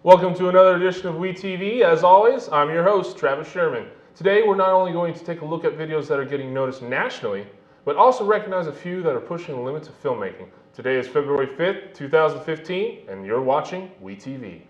Welcome to another edition of WeTV. As always, I'm your host, Travis Sherman. Today, we're not only going to take a look at videos that are getting noticed nationally, but also recognize a few that are pushing the limits of filmmaking. Today is February 5th, 2015, and you're watching WeTV.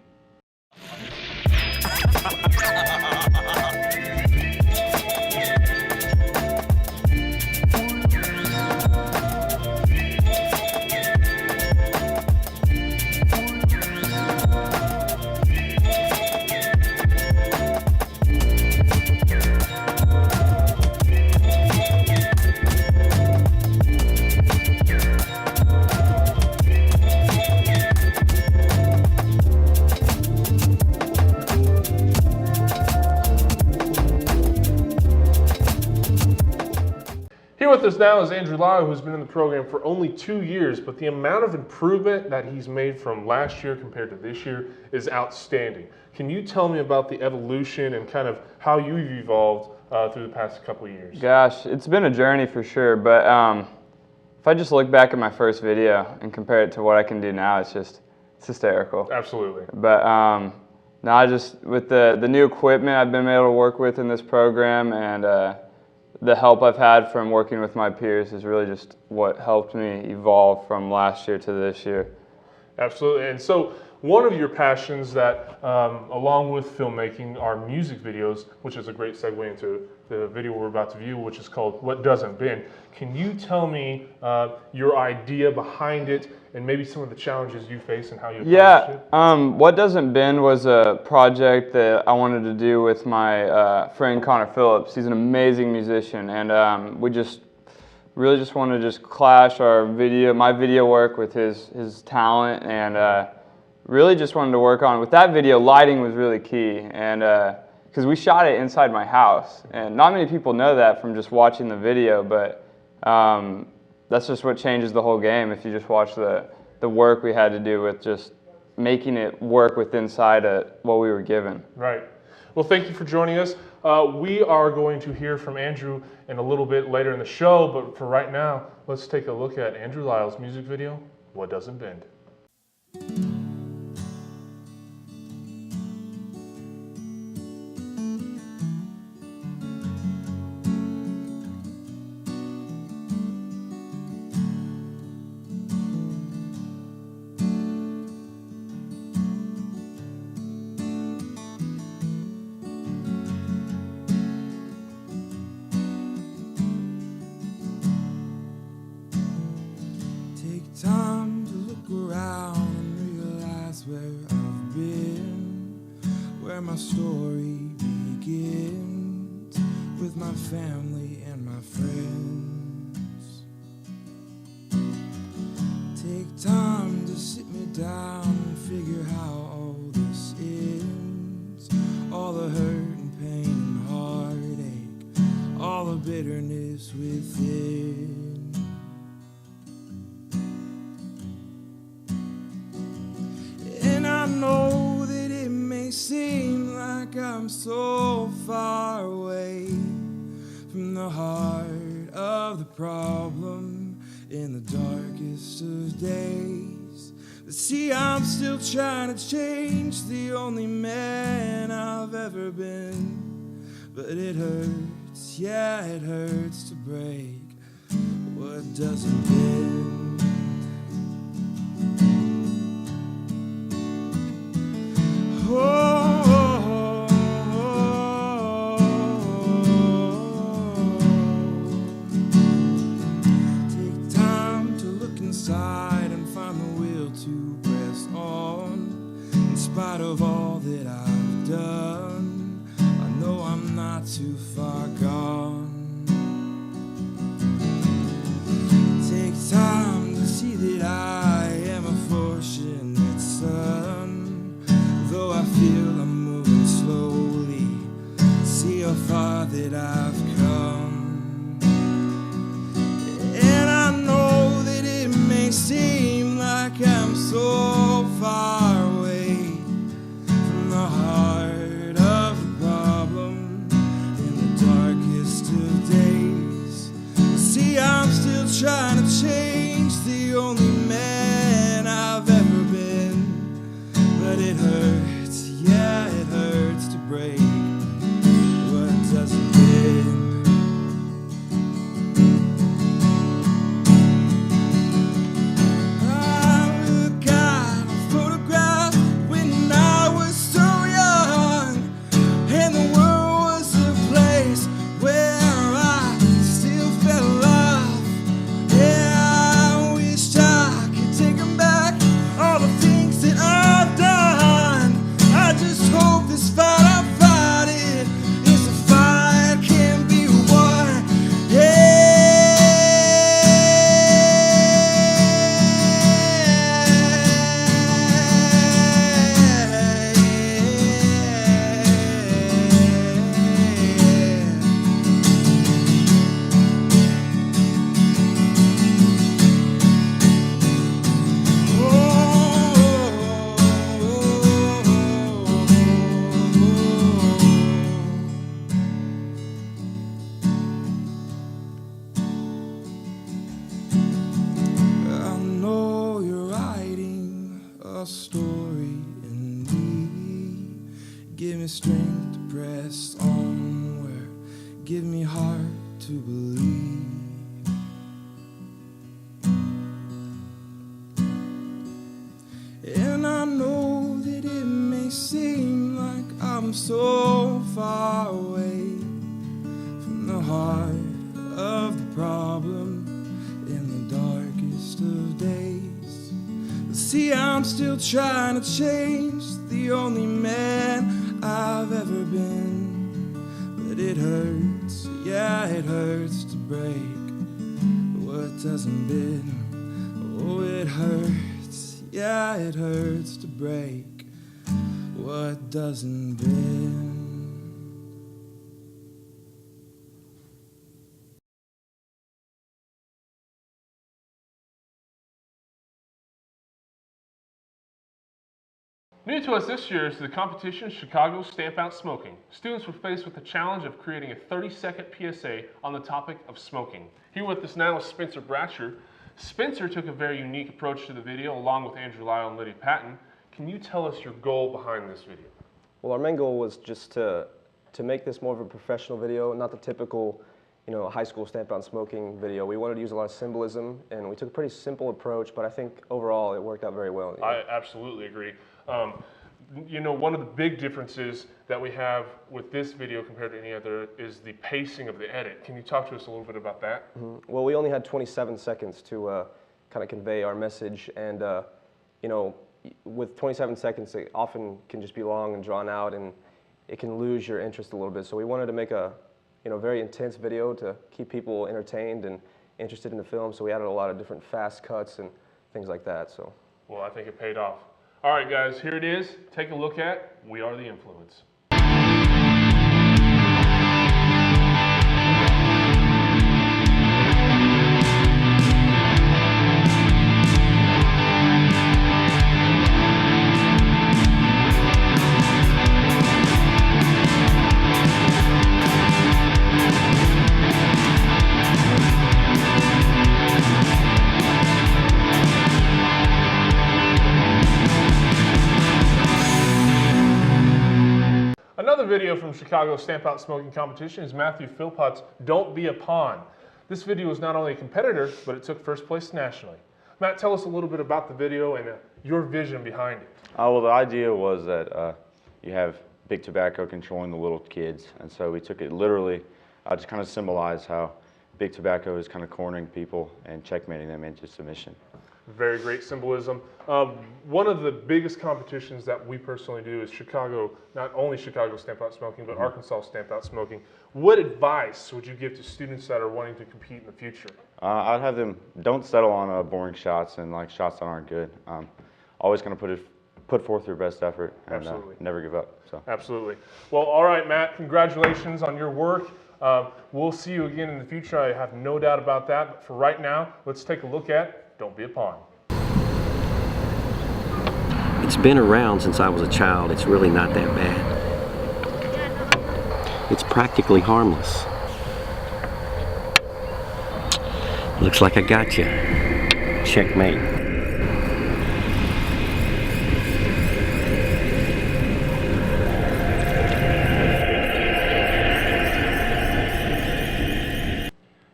Here with us now is Andrew Lyle, who's been in the program for only 2 years, but the amount of improvement that he's made from last year compared to this year is outstanding. Can you tell me about the evolution and kind of how you've evolved through the past couple of years? Gosh, it's been a journey for sure, but if I just look back at my first video and compare it to what I can do now, it's hysterical. Absolutely. But now just with the new equipment I've been able to work with in this program and the help I've had from working with my peers is really just what helped me evolve from last year to this year. Absolutely. And so one of your passions that, along with filmmaking, are music videos, which is a great segue into the video we're about to view, which is called What Doesn't Bend. Can you tell me your idea behind it and maybe some of the challenges you face and how you accomplished it? What Doesn't Bend was a project that I wanted to do with my friend Connor Phillips. He's an amazing musician, and we really just want to clash my video work with his talent, and really just wanted to work on, with that video, lighting was really key, and because we shot it inside my house, and not many people know that from just watching the video, but that's just what changes the whole game if you just watch the work we had to do with just making it work with inside what we were given. Right. Well, thank you for joining us. We are going to hear from Andrew in a little bit later in the show, but for right now, let's take a look at Andrew Lyle's music video, What Doesn't Bend. Time to look around and realize where I've been, where my story begins, with my family and my friends. Take time to sit me down and figure how all this ends, all the hurt and pain and heartache, all the bitterness within. I know that it may seem like I'm so far away from the heart of the problem in the darkest of days. But see, I'm still trying to change the only man I've ever been. But it hurts, yeah, it hurts to break what doesn't bend. Take time to look inside and find the will to press on. In spite of all that I've done, I know I'm not too far gone. Take time to see that I am a fortunate son, though I feel I'm moving slowly. See how far that I've come, and I know that it may seem like I'm so far away from the heart of the problem in the darkest give me strength to press onward, give me heart to believe. And I know that it may seem like I'm so far away from the heart of the problem in the darkest of days. But see, I'm still trying to change, the only man I've ever been. But it hurts, yeah, it hurts to break what doesn't bend. Oh, it hurts, yeah, it hurts to break what doesn't bend. New to us this year is the competition Chicago Stamp Out Smoking. Students were faced with the challenge of creating a 30-second PSA on the topic of smoking. Here with us now is Spencer Bratcher. Spencer took a very unique approach to the video along with Andrew Lyle and Lydia Patton. Can you tell us your goal behind this video? Well, our main goal was just to make this more of a professional video, not the typical, high school stamp out smoking video. We wanted to use a lot of symbolism, and we took a pretty simple approach, but I think overall it worked out very well. I absolutely agree. One of the big differences that we have with this video compared to any other is the pacing of the edit. Can you talk to us a little bit about that? Mm-hmm. Well, we only had 27 seconds to kind of convey our message, and with 27 seconds, it often can just be long and drawn out, and it can lose your interest a little bit. So we wanted to make a very intense video to keep people entertained and interested in the film. So we added a lot of different fast cuts and things like that. So. Well, I think it paid off. All right, guys, here it is. Take a look at We Are the Influence. Another video from Chicago Stamp Out Smoking Competition is Matthew Philpott's Don't Be a Pawn. This video was not only a competitor, but it took first place nationally. Matt, tell us a little bit about the video and your vision behind it. Well, the idea was that you have big tobacco controlling the little kids, and so we took it literally to kind of symbolize how big tobacco is kind of cornering people and checkmating them into submission. Very great symbolism. One of the biggest competitions that we personally do is Chicago, not only Chicago Stamp Out Smoking, but Arkansas Stamp Out Smoking. What advice would you give to students that are wanting to compete in the future? I'd have them don't settle on boring shots and like shots that aren't good. Always going to put forth your best effort and never give up. So. Absolutely. Well, all right, Matt, congratulations on your work. We'll see you again in the future. I have no doubt about that. But for right now, let's take a look at Don't Be a Pawn. It's been around since I was a child. It's really not that bad. It's practically harmless. Looks like I got you. Checkmate.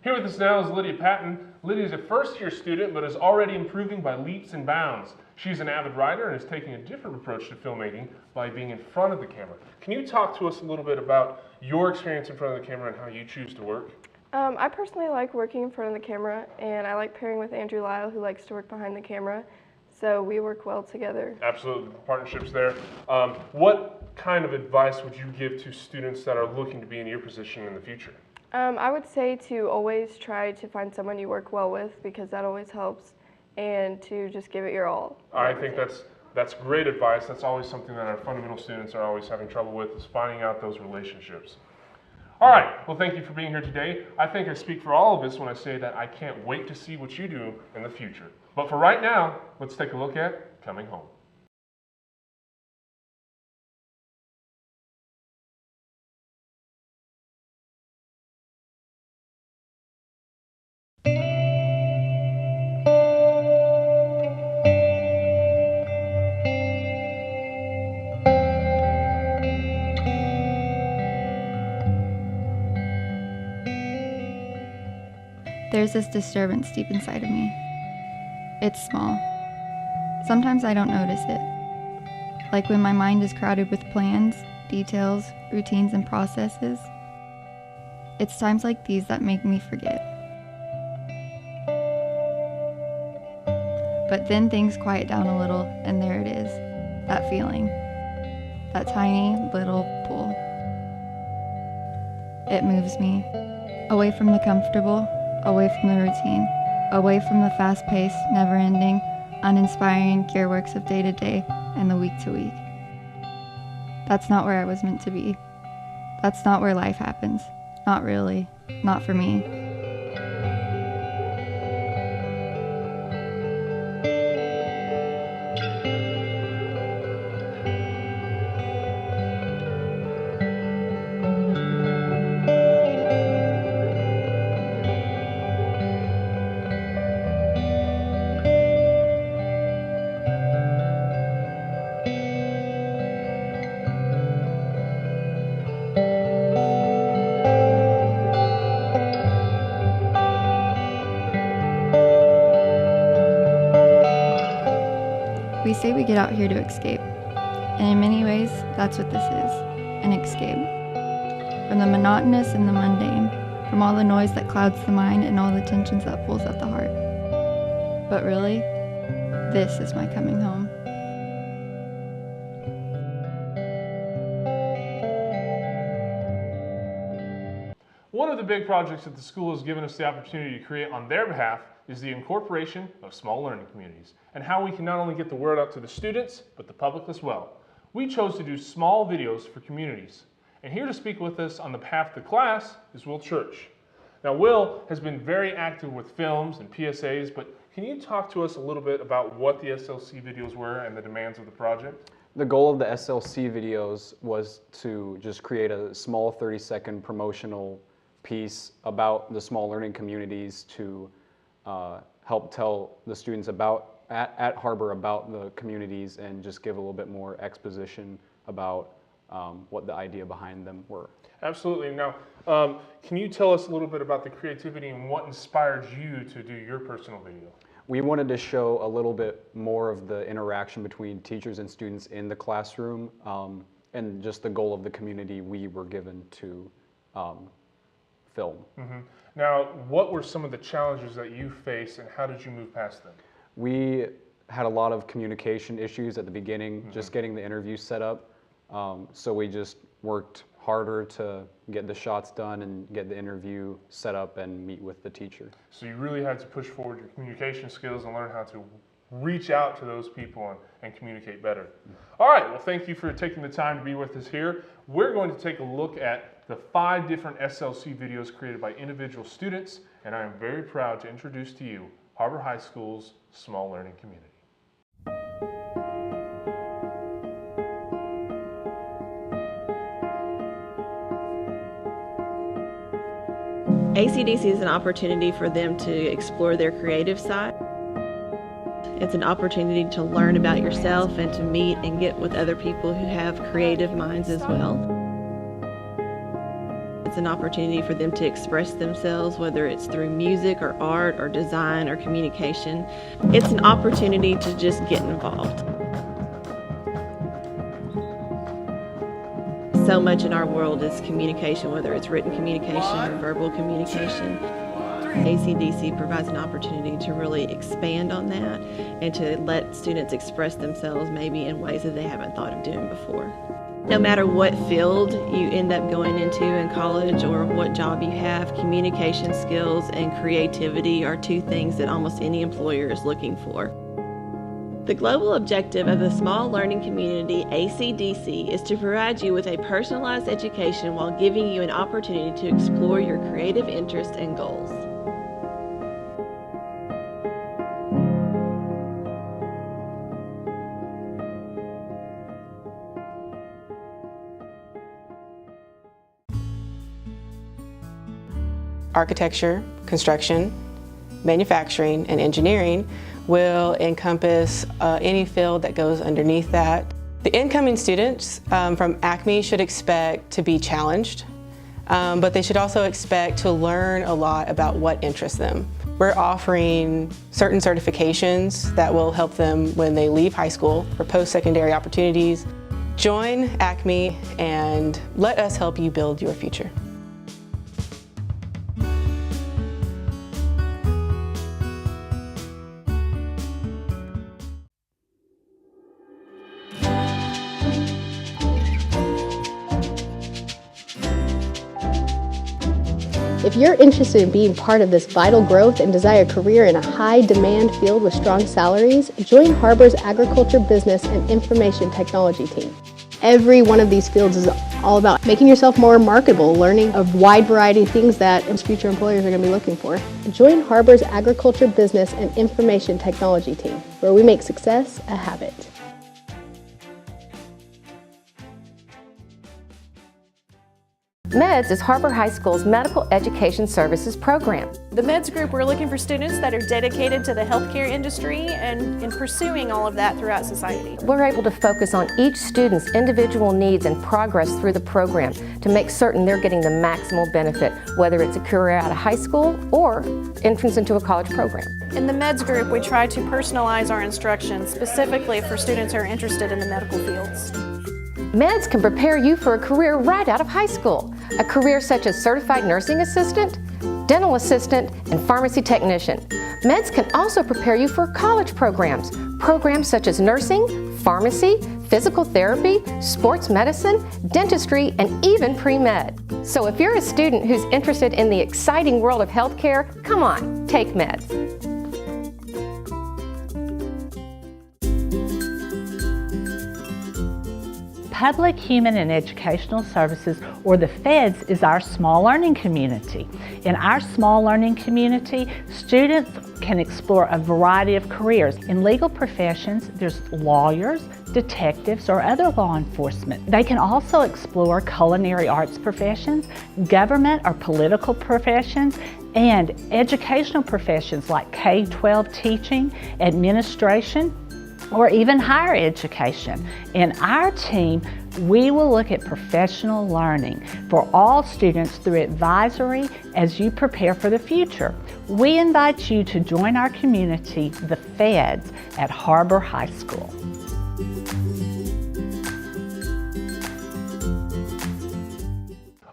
Here with us now is Lydia Patton. Lydia is a first-year student, but is already improving by leaps and bounds. She's an avid writer and is taking a different approach to filmmaking by being in front of the camera. Can you talk to us a little bit about your experience in front of the camera and how you choose to work? I personally like working in front of the camera, and I like pairing with Andrew Lyle, who likes to work behind the camera. So we work well together. Absolutely, the partnerships there. What kind of advice would you give to students that are looking to be in your position in the future? I would say to always try to find someone you work well with, because that always helps, and to just give it your all. I think that's great advice. That's always something that our fundamental students are always having trouble with, is finding out those relationships. All right, well, thank you for being here today. I think I speak for all of us when I say that I can't wait to see what you do in the future. But for right now, let's take a look at Coming Home. There's this disturbance deep inside of me. It's small. Sometimes I don't notice it. Like when my mind is crowded with plans, details, routines, and processes. It's times like these that make me forget. But then things quiet down a little, and there it is, that feeling, that tiny little pull. It moves me, away from the comfortable, away from the routine, away from the fast-paced, never-ending, uninspiring gearworks of day-to-day and the week-to-week. That's not where I was meant to be. That's not where life happens. Not really. Not for me. We say we get out here to escape, and in many ways, that's what this is, an escape. From the monotonous and the mundane, from all the noise that clouds the mind and all the tensions that pulls at the heart. But really, this is my coming home. One of the big projects that the school has given us the opportunity to create on their behalf is the incorporation of small learning communities and how we can not only get the word out to the students, but the public as well. We chose to do small videos for communities. And here to speak with us on the behalf of the class is Will Church. Now, Will has been very active with films and PSAs, but can you talk to us a little bit about what the SLC videos were and the demands of the project? The goal of the SLC videos was to just create a small 30-second promotional piece about the small learning communities to help tell the students at Harbor about the communities and just give a little bit more exposition about what the idea behind them were. Absolutely. Now, can you tell us a little bit about the creativity and what inspired you to do your personal video? We wanted to show a little bit more of the interaction between teachers and students in the classroom and just the goal of the community we were given to film. Mm-hmm. Now, what were some of the challenges that you faced and how did you move past them? We had a lot of communication issues at the beginning, just getting the interview set up. So we just worked harder to get the shots done and get the interview set up and meet with the teacher. So you really had to push forward your communication skills and learn how to reach out to those people and communicate better. All right, well, thank you for taking the time to be with us here. We're going to take a look at the 5 different SLC videos created by individual students, and I am very proud to introduce to you Harbor High School's Small Learning Community. ACDC is an opportunity for them to explore their creative side. It's an opportunity to learn about yourself and to meet and get with other people who have creative minds as well. It's an opportunity for them to express themselves, whether it's through music or art or design or communication. It's an opportunity to just get involved. So much in our world is communication, whether it's written communication or verbal communication. ACDC provides an opportunity to really expand on that and to let students express themselves maybe in ways that they haven't thought of doing before. No matter what field you end up going into in college or what job you have, communication skills and creativity are 2 things that almost any employer is looking for. The global objective of the Small Learning Community, ACDC, is to provide you with a personalized education while giving you an opportunity to explore your creative interests and goals. Architecture, construction, manufacturing, and engineering will encompass any field that goes underneath that. The incoming students from ACME should expect to be challenged, but they should also expect to learn a lot about what interests them. We're offering certain certifications that will help them when they leave high school for post-secondary opportunities. Join Acme and let us help you build your future. If you're interested in being part of this vital growth and desire a career in a high-demand field with strong salaries, join Harbor's Agriculture, Business, and Information Technology team. Every one of these fields is all about making yourself more marketable, learning a wide variety of things that future employers are going to be looking for. Join Harbor's Agriculture, Business, and Information Technology team, where we make success a habit. MEDS is Harbor High School's Medical Education Services program. The MEDS group, we're looking for students that are dedicated to the healthcare industry and in pursuing all of that throughout society. We're able to focus on each student's individual needs and progress through the program to make certain they're getting the maximal benefit, whether it's a career out of high school or entrance into a college program. In the MEDS group, we try to personalize our instruction specifically for students who are interested in the medical fields. MEDS can prepare you for a career right out of high school. A career such as certified nursing assistant, dental assistant, and pharmacy technician. MEDS can also prepare you for college programs. Programs such as nursing, pharmacy, physical therapy, sports medicine, dentistry, and even pre-med. So if you're a student who's interested in the exciting world of healthcare, come on, take MEDS. Public Human and Educational Services, or the FEDS, is our small learning community. In our small learning community, students can explore a variety of careers. In legal professions, there's lawyers, detectives, or other law enforcement. They can also explore culinary arts professions, government or political professions, and educational professions like K-12 teaching, administration, or even higher education. In our team, we will look at professional learning for all students through advisory as you prepare for the future. We invite you to join our community, the FEDS, at Harbor High School.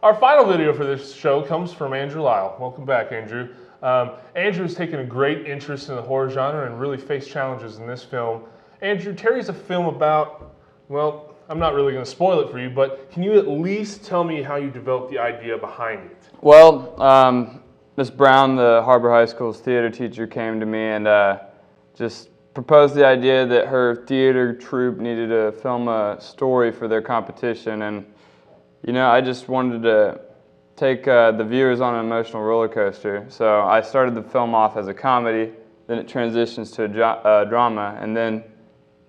Our final video for this show comes from Andrew Lyle. Welcome back, Andrew. Andrew has taken a great interest in the horror genre and really faced challenges in this film. Andrew, Terry's a film about, well, I'm not really going to spoil it for you, but can you at least tell me how you developed the idea behind it? Well, Miss Brown, the Harbor High School's theater teacher, came to me and just proposed the idea that her theater troupe needed to film a story for their competition. And, you know, I just wanted to take the viewers on an emotional roller coaster. So I started the film off as a comedy, then it transitions to a drama, and then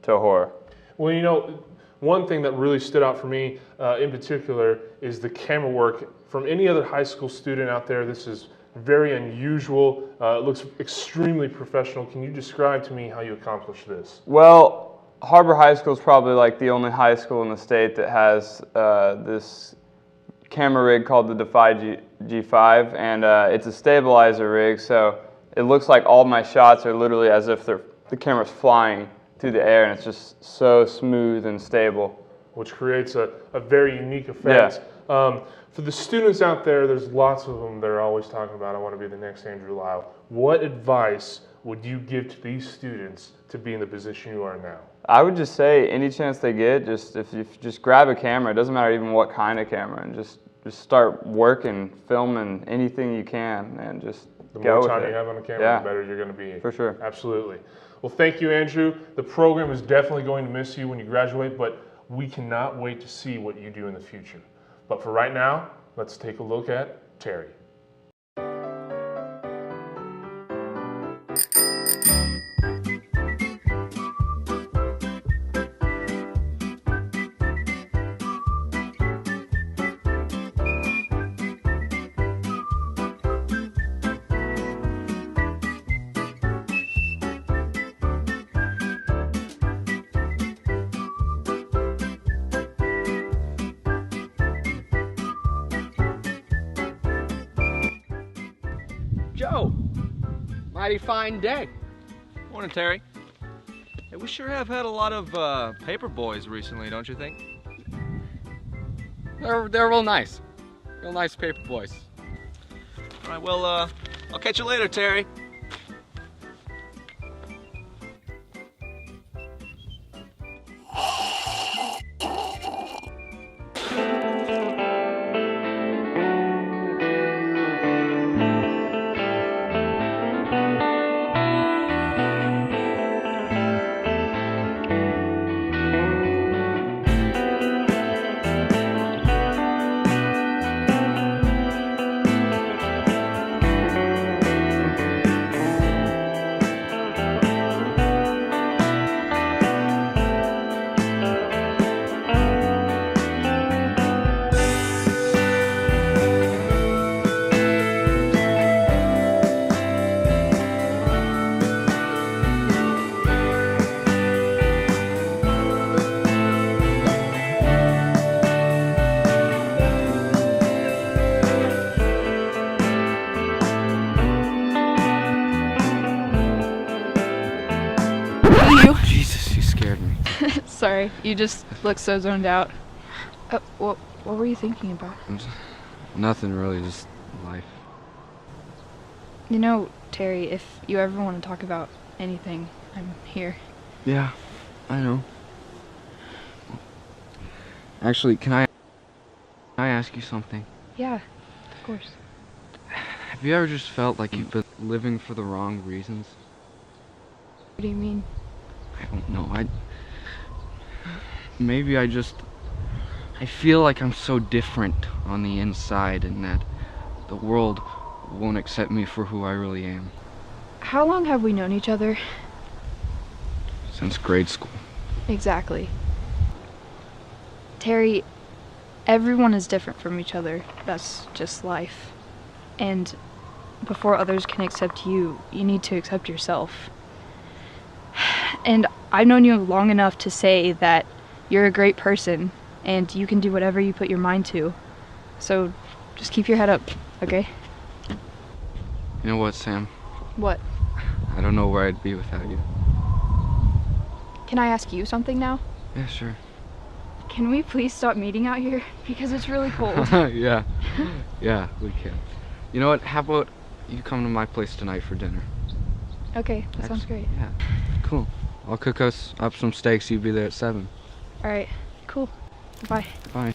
to horror. Well, you know, one thing that really stood out for me in particular is the camera work. From any other high school student out there, this is very unusual. It looks extremely professional. Can you describe to me how you accomplished this? Well, Harbor High School is probably like the only high school in the state that has this camera rig called the Defy G5, and it's a stabilizer rig, so it looks like all my shots are literally as if the camera's flying through the air, and it's just so smooth and stable. Which creates a very unique effect. Yeah. For the students out there, there's lots of them that are always talking about, I want to be the next Andrew Lyle. What advice would you give to these students to be in the position you are now? I would just say any chance they get, if you just grab a camera, it doesn't matter even what kind of camera, and just start working, filming anything you can, and just the go more with time it. you have on the camera, Yeah. the better you're going to be. For sure. Absolutely. Well, thank you, Andrew. The program is definitely going to miss you when you graduate, but we cannot wait to see what you do in the future. But for right now, let's take a look at Terry. mighty fine day. Morning, Terry. Hey, we sure have had a lot of paper boys recently, don't you think? They're real nice. Real nice paper boys. All right, well, I'll catch you later, Terry. Jesus, you scared me. Sorry, you just look so zoned out. What were you thinking about? Nothing really, just life. You know, Terry, if you ever want to talk about anything, I'm here. Yeah, I know. Actually, can I ask you something? Yeah, of course. Have you ever just felt like you've been living for the wrong reasons? What do you mean? I don't know. Maybe I feel like I'm so different on the inside and that the world won't accept me for who I really am. How long have we known each other? Since grade school. Exactly. Terry, everyone is different from each other. That's just life. And before others can accept you, you need to accept yourself. And I've known you long enough to say that you're a great person and you can do whatever you put your mind to. So just keep your head up, okay? You know what, Sam? What? I don't know where I'd be without you. Can I ask you something now? Yeah, sure. Can we please stop meeting out here? Because it's really cold. Yeah, we can. You know what, how about you come to my place tonight for dinner? Okay, that sounds great. Yeah, cool. I'll cook us up some steaks, you be there at 7. Alright, cool. Bye. Bye.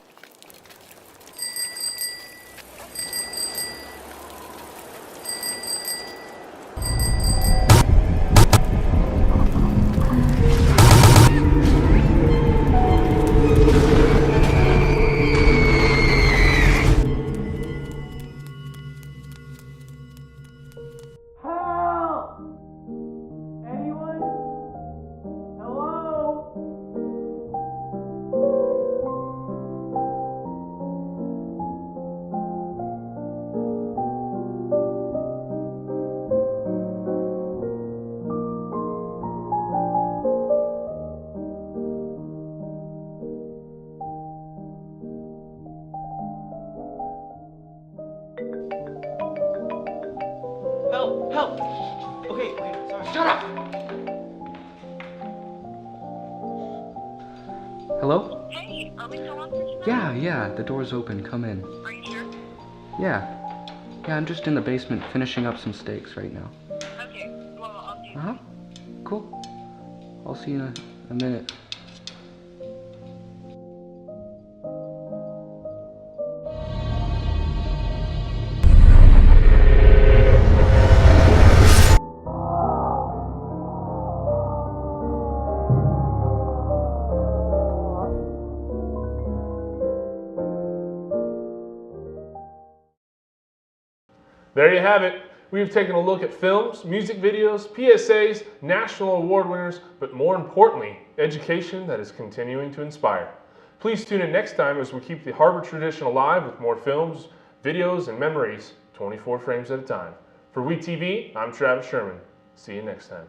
Help! Okay, sorry. Shut up! Hello? Hey, are we still on for tonight? Yeah, the door's open. Come in. Are you sure? Yeah, I'm just in the basement finishing up some steaks right now. Okay, well, I'll see you. Uh-huh. Cool. I'll see you in a minute. There you have it. We've taken a look at films, music videos, PSAs, national award winners, but more importantly, education that is continuing to inspire. Please tune in next time as we keep the Harbor tradition alive with more films, videos, and memories, 24 frames at a time. For WeTV, I'm Travis Sherman. See you next time.